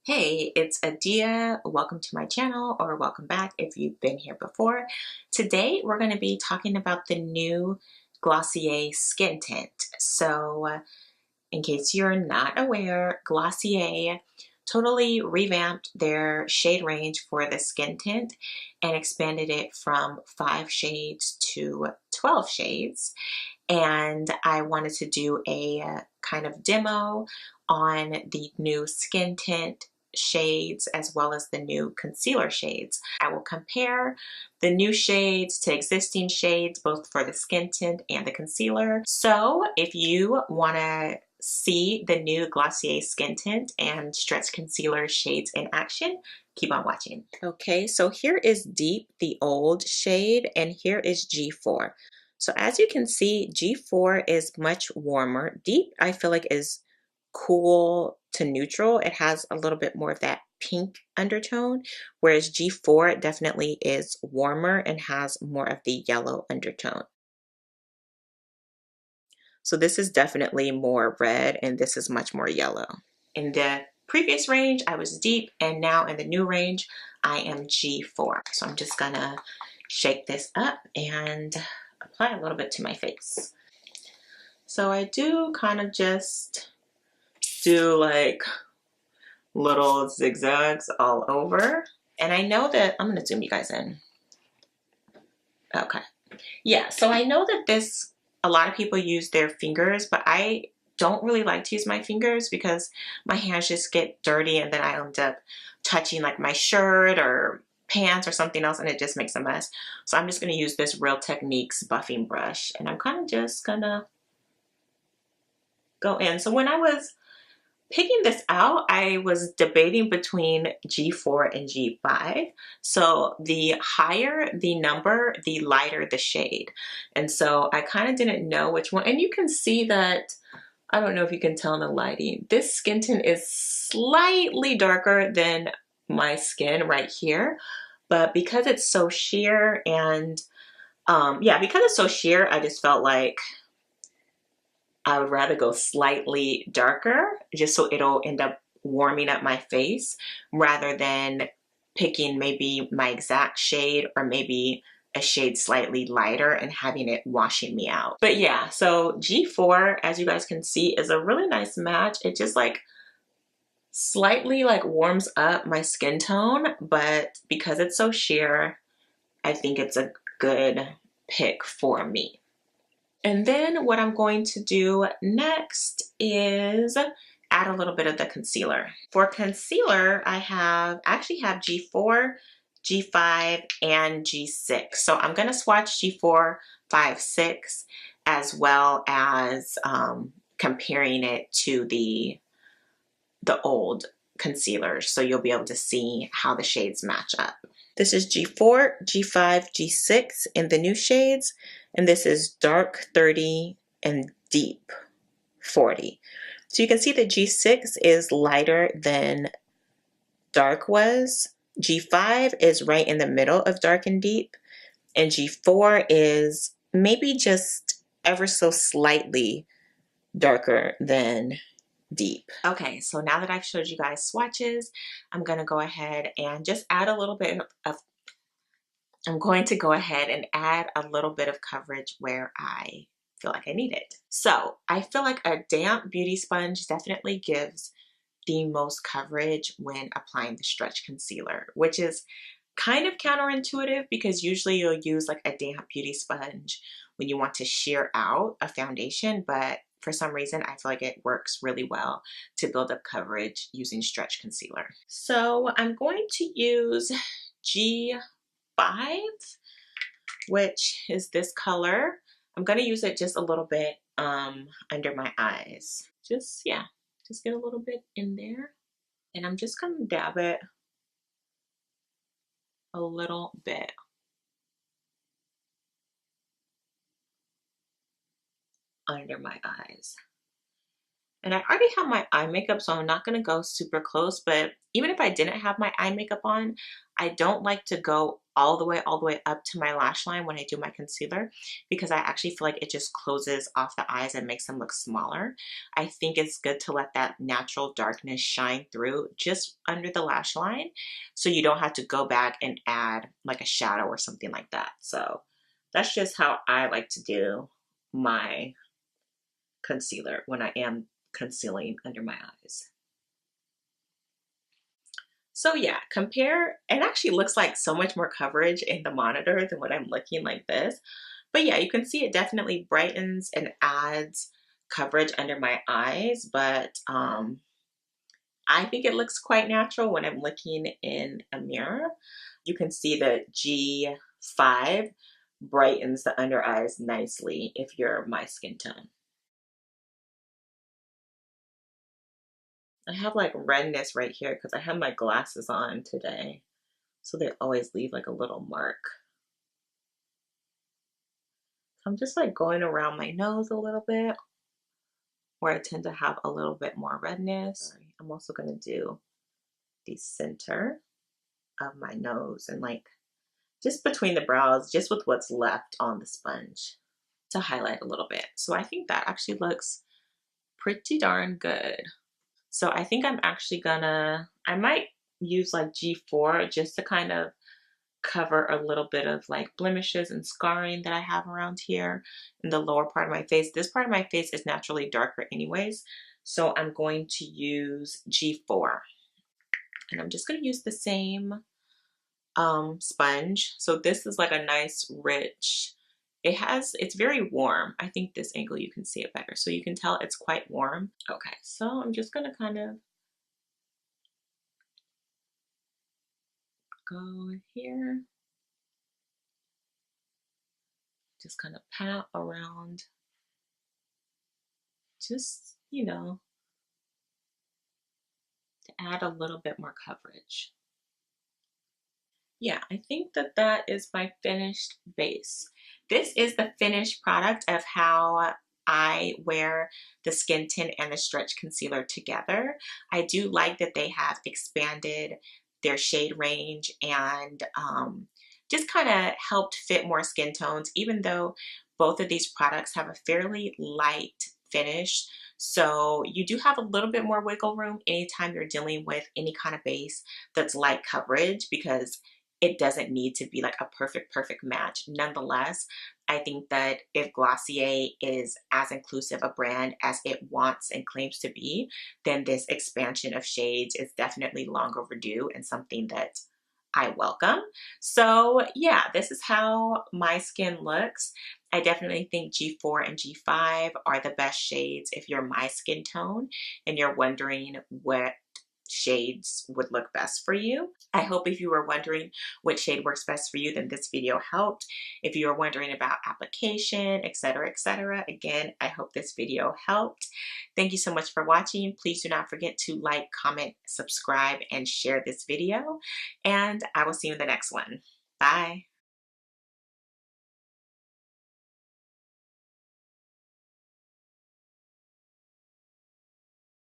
Hey, it's ADIA. Welcome to my channel, or welcome back if you've been here before. Today, we're going to be talking about the new Glossier skin tint. So, in case you're not aware, Glossier totally revamped their shade range for the skin tint and expanded it from 5 shades to 12 shades. And I wanted to do a kind of demo on the new skin tint shades as well as the new concealer shades. I will compare the new shades to existing shades both for the skin tint and the concealer. So if you want to see the new Glossier skin tint and stretch concealer shades in action, keep on watching. Okay, so here is Deep, the old shade, and here is G4. So as you can see, G4 is much warmer. Deep, I feel like, is cool to neutral. It has a little bit more of that pink undertone, whereas G4 definitely is warmer and has more of the yellow undertone. So this is definitely more red and this is much more yellow. In the previous range, I was Deep, and now in the new range, I am G4. So I'm just gonna shake this up and apply a little bit to my face. So I do kind of just do like little zigzags all over. And I know that, I'm gonna zoom you guys in. Okay. Yeah, so I know that this, a lot of people use their fingers, but I don't really like to use my fingers because my hands just get dirty and then I end up touching like my shirt or pants or something else and it just makes a mess. So I'm just gonna use this Real Techniques buffing brush and I'm kind of just gonna go in. So when I was picking this out, I was debating between G4 and G5. So the higher the number, the lighter the shade. And so I kind of didn't know which one. And you can see that, I don't know if you can tell in the lighting, this skin tint is slightly darker than my skin right here. But because it's so sheer and because it's so sheer, I just felt like I would rather go slightly darker just so it'll end up warming up my face rather than picking maybe my exact shade or maybe a shade slightly lighter and having it washing me out. But yeah, so G4, as you guys can see, is a really nice match. It just like slightly like warms up my skin tone, but because it's so sheer, I think it's a good pick for me. And then what I'm going to do next is add a little bit of the concealer. For concealer, I actually have G4, G5, and G6. So I'm going to swatch G4, 5, 6, as well as comparing it to the old concealers. So you'll be able to see how the shades match up. This is G4, G5, G6 in the new shades, and this is Dark 30 and Deep 40. So you can see that G6 is lighter than Dark was. G5 is right in the middle of Dark and Deep, and G4 is maybe just ever so slightly darker than Deep. Okay, so now that I've showed you guys swatches, I'm going to go ahead and just add a little bit of coverage where I feel like I need it. So I feel like a damp beauty sponge definitely gives the most coverage when applying the stretch concealer, which is kind of counterintuitive because usually you'll use like a damp beauty sponge when you want to sheer out a foundation, but for some reason, I feel like it works really well to build up coverage using stretch concealer. So I'm going to use G5, which is this color. I'm going to use it just a little bit under my eyes. Just get a little bit in there. And I'm just going to dab it a little bit. Under my eyes. And I already have my eye makeup, so I'm not going to go super close, but even if I didn't have my eye makeup on, I don't like to go all the way up to my lash line when I do my concealer, because I actually feel like it just closes off the eyes and makes them look smaller. I think it's good to let that natural darkness shine through just under the lash line, so you don't have to go back and add like a shadow or something like that. So that's just how I like to do my concealer when I am concealing under my eyes. So yeah, compare, it actually looks like so much more coverage in the monitor than when I'm looking like this. But yeah, you can see it definitely brightens and adds coverage under my eyes, but I think it looks quite natural when I'm looking in a mirror. You can see the G5 brightens the under eyes nicely if you're my skin tone. I have like redness right here because I have my glasses on today. So they always leave like a little mark. So I'm just like going around my nose a little bit where I tend to have a little bit more redness. I'm also going to do the center of my nose and like just between the brows, just with what's left on the sponge to highlight a little bit. So I think that actually looks pretty darn good. So I think I'm actually gonna, I might use like G4 just to kind of cover a little bit of like blemishes and scarring that I have around here in the lower part of my face. This part of my face is naturally darker anyways, so I'm going to use G4. And I'm just going to use the same sponge. So this is like a nice rich, it's very warm. I think this angle you can see it better. So you can tell it's quite warm. Okay, so I'm just going to kind of go here. Just kind of pat around, just, you know, to add a little bit more coverage. Yeah, I think that that is my finished base. This is the finished product of how I wear the Skin Tint and the Stretch Concealer together. I do like that they have expanded their shade range and just kind of helped fit more skin tones, even though both of these products have a fairly light finish. So you do have a little bit more wiggle room anytime you're dealing with any kind of base that's light coverage, because it doesn't need to be like a perfect match. Nonetheless, I think that if Glossier is as inclusive a brand as it wants and claims to be, then this expansion of shades is definitely long overdue and something that I welcome. So yeah, this is how my skin looks. I definitely think G4 and G5 are the best shades if you're my skin tone and you're wondering what shades would look best for you. I hope if you were wondering which shade works best for you, then this video helped. If you were wondering about application, etc., again, I hope this video helped. Thank you so much for watching. Please do not forget to like, comment, subscribe, and share this video. And I will see you in the next one. Bye.